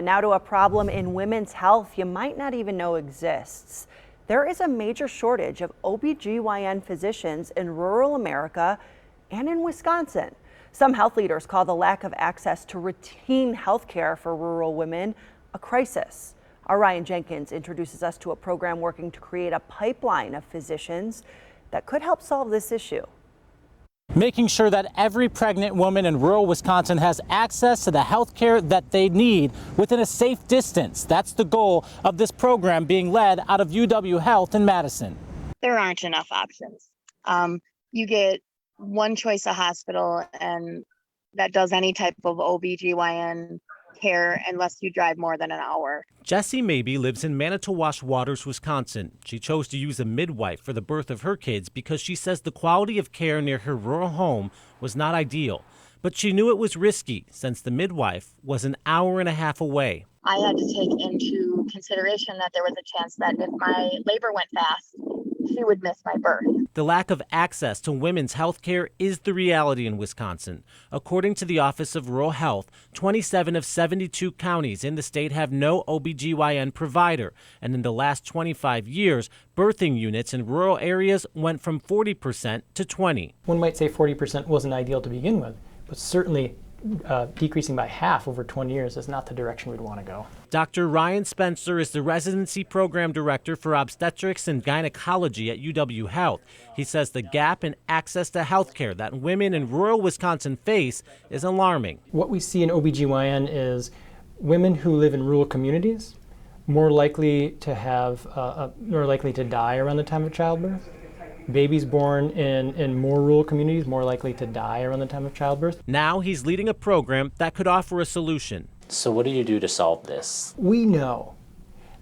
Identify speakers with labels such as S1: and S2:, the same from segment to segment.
S1: Now to a problem in women's health you might not even know exists. There is a major shortage of OBGYN physicians in rural America and in Wisconsin. Some health leaders call the lack of access to routine health care for rural women a crisis. Our Ryan Jenkins introduces us to a program working to create a pipeline of physicians that could help solve this issue.
S2: Making sure that every pregnant woman in rural Wisconsin has access to the health care that they need within a safe distance. That's the goal of this program being led out of UW Health in Madison.
S3: There aren't enough options. You get one choice of hospital and that does any type of OBGYN care unless you drive more than an hour.
S2: Jessie Mabey lives in Manitowash Waters, Wisconsin. She chose to use a midwife for the birth of her kids because she says the quality of care near her rural home was not ideal. But she knew it was risky since the midwife was an hour and a half away.
S3: I had to take into consideration that there was a chance that if my labor went fast, she would miss my birth.
S2: The lack of access to women's health care is the reality in Wisconsin. According to the Office of Rural Health, 27 of 72 counties in the state have no OBGYN provider. And in the last 25 years, birthing units in rural areas went from 40% to 20%.
S4: One might say 40% wasn't ideal to begin with, but certainly decreasing by half over 20 years is not the direction we'd want to go.
S2: Dr. Ryan Spencer is the residency program director for obstetrics and gynecology at UW Health. He says the gap in access to health care that women in rural Wisconsin face is alarming.
S4: What we see in OBGYN is women who live in rural communities more likely to die around the time of childbirth. Babies born in more rural communities more likely to die around the time of childbirth.
S2: Now he's leading a program that could offer a solution.
S5: So what do you do to solve this?
S4: We know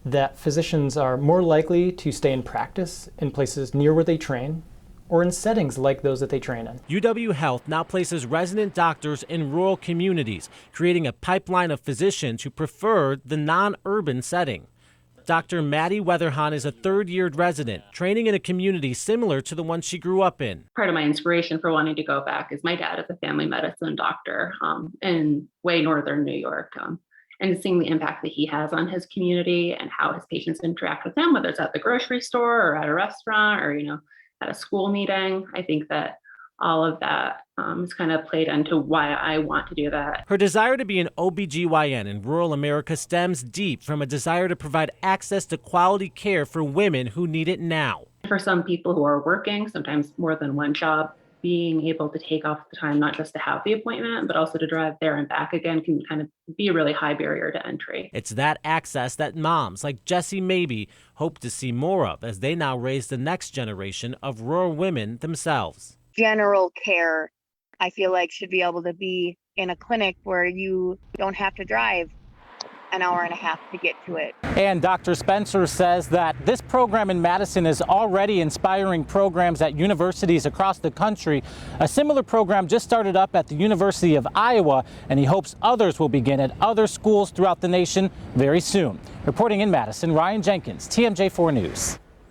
S4: that physicians are more likely to stay in practice in places near where they train or in settings like those that they train in.
S2: UW Health now places resident doctors in rural communities, creating a pipeline of physicians who prefer the non-urban setting. Dr. Maddie Weatherhahn is a third-year resident, training in a community similar to the one she grew up in.
S6: Part of my inspiration for wanting to go back is my dad is a family medicine doctor in way northern New York. And seeing the impact that he has on his community and how his patients interact with him, whether it's at the grocery store or at a restaurant or, at a school meeting, I think that all of that is kind of played into why I want to do that.
S2: Her desire to be an OBGYN in rural America stems deep from a desire to provide access to quality care for women who need it now.
S6: For some people who are working, sometimes more than one job, being able to take off the time, not just to have the appointment, but also to drive there and back again can kind of be a really high barrier to entry.
S2: It's that access that moms like Jessie Mabey hope to see more of as they now raise the next generation of rural women themselves.
S3: General care, I feel like, should be able to be in a clinic where you don't have to drive an hour and a half to get to it.
S2: And Dr. Spencer says that this program in Madison is already inspiring programs at universities across the country. A similar program just started up at the University of Iowa, and he hopes others will begin at other schools throughout the nation very soon. Reporting in Madison, Ryan Jenkins, TMJ4 News.